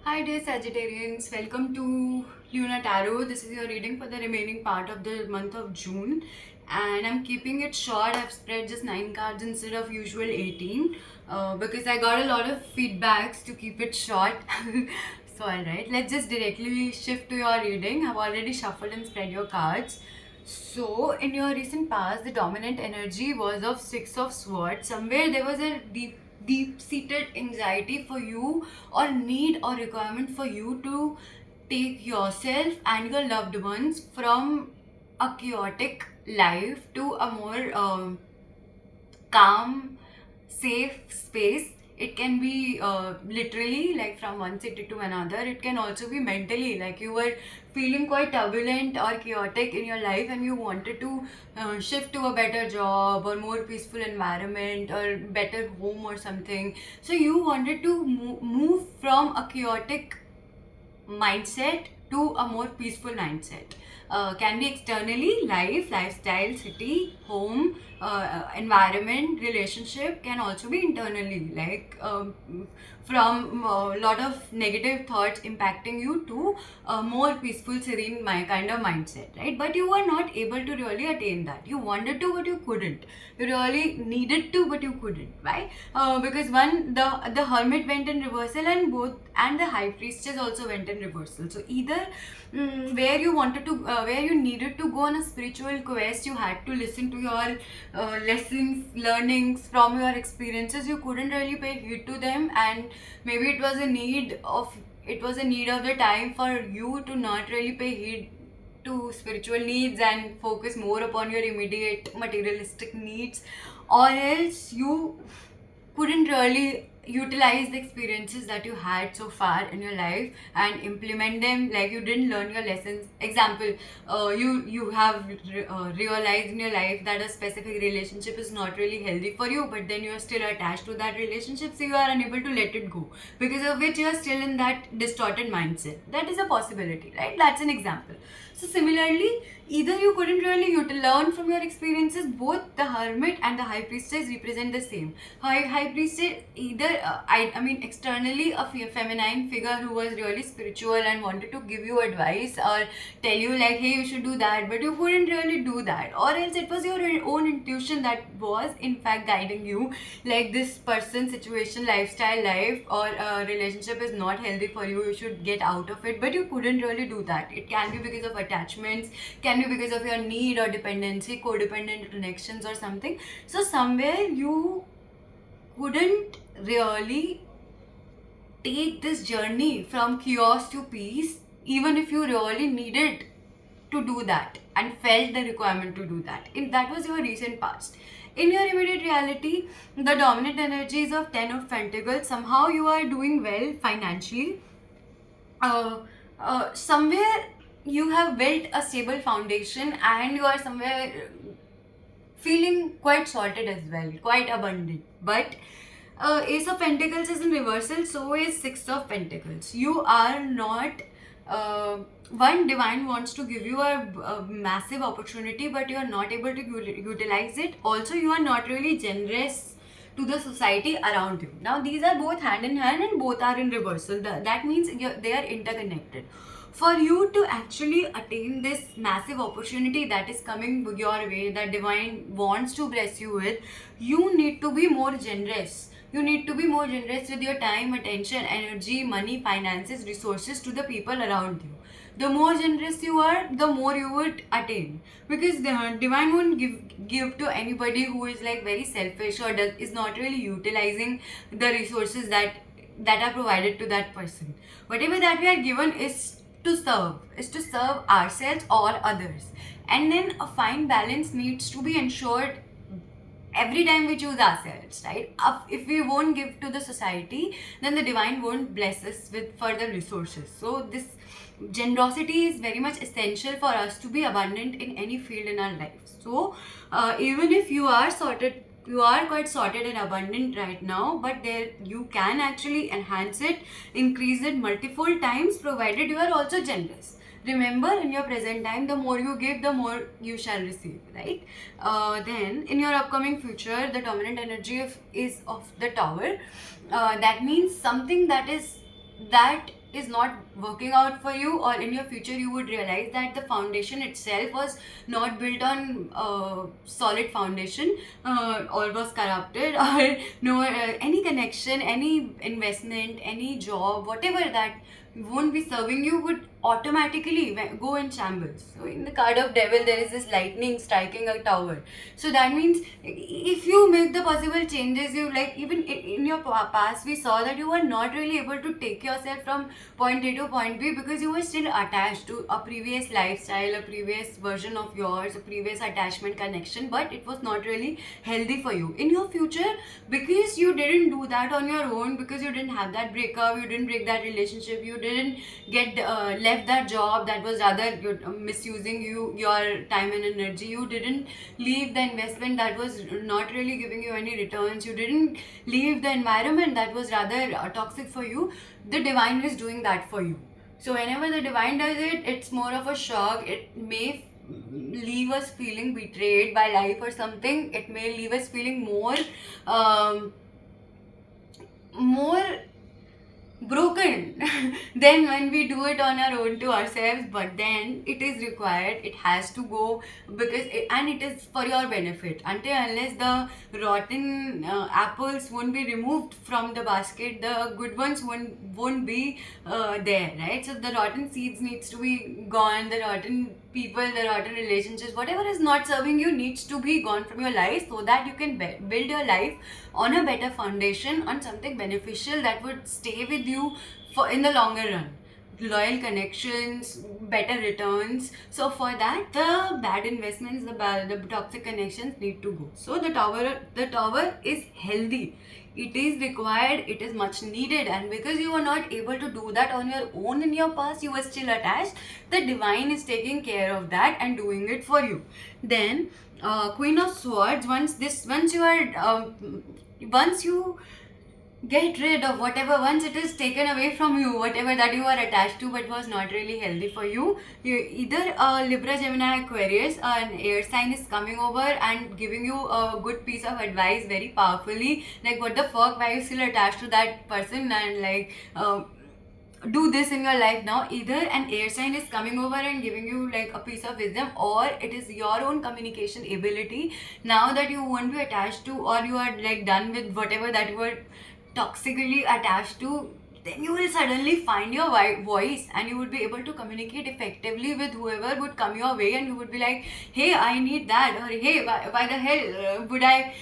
Hi dear Sagittarians, welcome to Luna Tarot. This is your reading for the remaining part of the month of June, and I'm keeping it short. I've spread just 9 cards instead of usual 18 because I got a lot of feedbacks to keep it short. So alright, let's just directly shift to your reading. I've already shuffled and spread your cards. So, in your recent past, the dominant energy was of Six of Swords. Somewhere there was a deep seated anxiety for you, or need or requirement for you to take yourself and your loved ones from a chaotic life to a more calm, safe space. It can be literally like from one city to another. It can also be mentally, like you were feeling quite turbulent or chaotic in your life and you wanted to shift to a better job or more peaceful environment or better home or something. So you wanted to move from a chaotic mindset to a more peaceful mindset. Can be externally, life, lifestyle, city, home, environment, relationship. Can also be internally, like from a lot of negative thoughts impacting you to a more peaceful, serene kind of mindset, right? But you were not able to really attain that. You wanted to, but you couldn't. You really needed to, but you couldn't. Why? Because the hermit went in reversal, and the high priestess also went in reversal. So either where you wanted to, where you needed to go on a spiritual quest, you had to listen to your lessons, learnings from your experiences. You couldn't really pay heed to them, and maybe it was a need of the time for you to not really pay heed to spiritual needs and focus more upon your immediate materialistic needs, or else you couldn't really utilize the experiences that you had so far in your life and implement them. Like you didn't learn your lessons. Example, you have realized in your life that a specific relationship is not really healthy for you, but then you are still attached to that relationship, so you are unable to let it go, because of which you are still in that distorted mindset. That is a possibility, right? That's an example. So similarly, either you couldn't really learn from your experiences. Both the hermit and the high priestess represent the same. High priestess, either I mean externally a feminine figure who was really spiritual and wanted to give you advice or tell you like, hey, you should do that, but you couldn't really do that, or else it was your own intuition that was in fact guiding you, like this person, situation, lifestyle, life, or relationship is not healthy for you, you should get out of it, but you couldn't really do that. It can be because of attachments, can be because of your need or dependency, codependent connections or something. So somewhere you couldn't really take this journey from chaos to peace, even if you really needed to do that and felt the requirement to do that. In that was your recent past. In your immediate reality, the dominant energies of Ten of Pentacles, somehow you are doing well financially. Somewhere you have built a stable foundation and you are somewhere feeling quite sorted as well, quite abundant. But Ace of Pentacles is in reversal, so is Six of Pentacles. You are not. One, divine wants to give you a massive opportunity, but you are not able to utilize it. Also, you are not really generous to the society around you. Now, these are both hand in hand and both are in reversal. That means they are interconnected. For you to actually attain this massive opportunity that is coming your way, that divine wants to bless you with, you need to be more generous. You need to be more generous with your time, attention, energy, money, finances, resources to the people around you. The more generous you are, the more you would attain. Because the divine won't give to anybody who is like very selfish or is not really utilizing the resources that are provided to that person. Whatever that we are given is to serve ourselves or others. And then a fine balance needs to be ensured every time we choose ourselves, right? If we won't give to the society, then the divine won't bless us with further resources. So this generosity is very much essential for us to be abundant in any field in our life. So even if you are sorted, you are quite sorted and abundant right now, but there you can actually enhance it, increase it multiple times, provided you are also generous. Remember, in your present time, the more you give, the more you shall receive, right? Then in your upcoming future, the dominant energy is of the Tower. That means something that is not working out for you, or in your future you would realize that the foundation itself was not built on solid foundation, or was corrupted, or no, any connection, any investment, any job, whatever that won't be serving you would automatically go in shambles. So in the card of devil there is this lightning striking a tower. So that means if you make the possible changes, you like, even in your past we saw that you were not really able to take yourself from point A to point B because you were still attached to a previous lifestyle, a previous version of yours, a previous attachment connection, but it was not really healthy for you. In your future, because you didn't do that on your own, because you didn't have that breakup, you didn't break that relationship, you didn't get left that job that was rather misusing your time and energy, you didn't leave the investment that was not really giving you any returns, you didn't leave the environment that was rather toxic for you, the divine is doing that for you. So whenever the divine does it, it's more of a shock. It may leave us feeling betrayed by life or something. It may leave us feeling more broken then when we do it on our own to ourselves, but then it is required, it has to go, because and it is for your benefit. Until unless the rotten apples won't be removed from the basket, the good ones won't be there, right? So the rotten seeds needs to be gone, the rotten people, the rotten relationships, whatever is not serving you needs to be gone from your life, so that you can build your life on a better foundation, on something beneficial that would stay with you for in the longer run. Loyal connections, better returns. So for that, the bad investments, the toxic connections need to go. So the tower is healthy. It is required, it is much needed, and because you were not able to do that on your own in your past, you were still attached, the divine is taking care of that and doing it for you. Then Queen of Swords, once you get rid of whatever, once it is taken away from you, whatever that you are attached to but was not really healthy for you, either Libra, Gemini, Aquarius, an air sign is coming over and giving you a good piece of advice very powerfully, like what the fuck, why you still attached to that person, and like do this in your life now. Either an air sign is coming over and giving you like a piece of wisdom, or it is your own communication ability now that you won't be attached to, or you are like done with whatever that you were toxically attached to. Then you will suddenly find your voice and you would be able to communicate effectively with whoever would come your way, and you would be like, hey, I need that, or hey, why the hell would I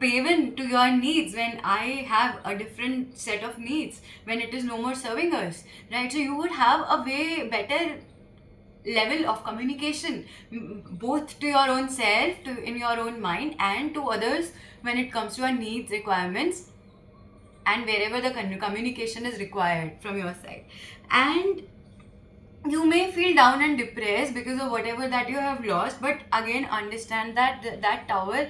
pave in to your needs when I have a different set of needs, when it is no more serving us, right? So you would have a way better level of communication, both to your own self, to in your own mind, and to others when it comes to your needs, requirements, and wherever the communication is required from your side. And you may feel down and depressed because of whatever that you have lost, but again understand that that tower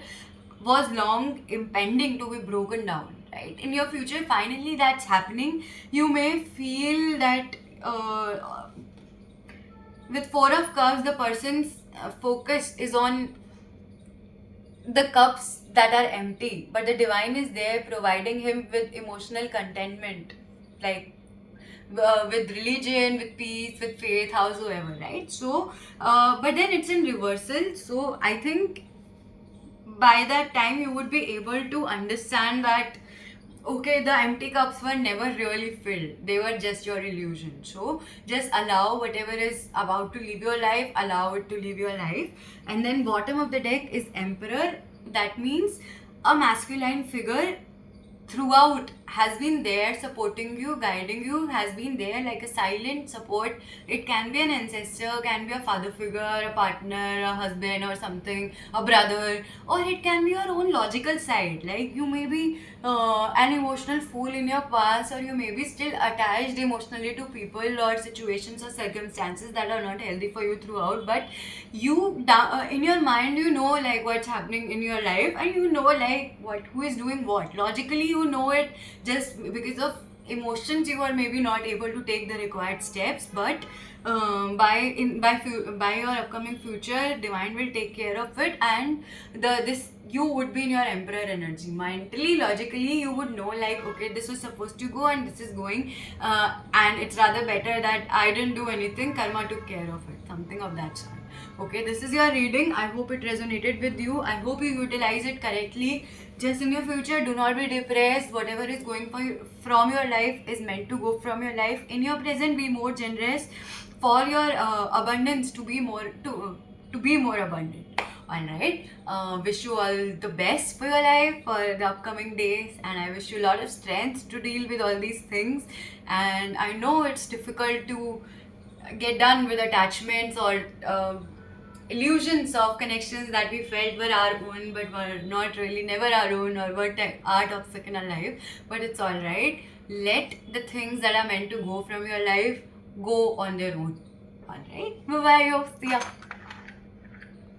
was long impending to be broken down, right? In your future, finally that's happening. You may feel that with Four of Cups, the person's focus is on the cups that are empty, but the divine is there providing him with emotional contentment, like with religion, with peace, with faith, howsoever, right? So but then it's in reversal. So I think by that time you would be able to understand that okay, the empty cups were never really filled, they were just your illusion. So just allow whatever is about to leave your life, allow it to leave your life. And then bottom of the deck is Emperor. That means a masculine figure throughout has been there supporting you, guiding you, has been there like a silent support. It can be an ancestor, can be a father figure, a partner, a husband or something, a brother, or it can be your own logical side. Like you may be an emotional fool in your past, or you may be still attached emotionally to people or situations or circumstances that are not healthy for you throughout, but you in your mind you know like what's happening in your life, and you know like who is doing what. Logically you know it, just because of emotions you are maybe not able to take the required steps, but by your upcoming future, divine will take care of it, and you would be in your emperor energy. Mentally, logically, you would know like, okay, this was supposed to go and this is going, and it's rather better that I didn't do anything, karma took care of it, something of that sort. Okay, this is your reading. I hope it resonated with you. I hope you utilize it correctly. Just in your future, do not be depressed. Whatever is going from your life is meant to go from your life. In your present, be more generous for your abundance to be more to be more abundant. Alright, wish you all the best for your life for the upcoming days, and I wish you a lot of strength to deal with all these things. And I know it's difficult to get done with attachments or illusions of connections that we felt were our own but were not really never our own, or were are toxic in our life. But it's alright. Let the things that are meant to go from your life go on their own. Alright, bye bye, see ya.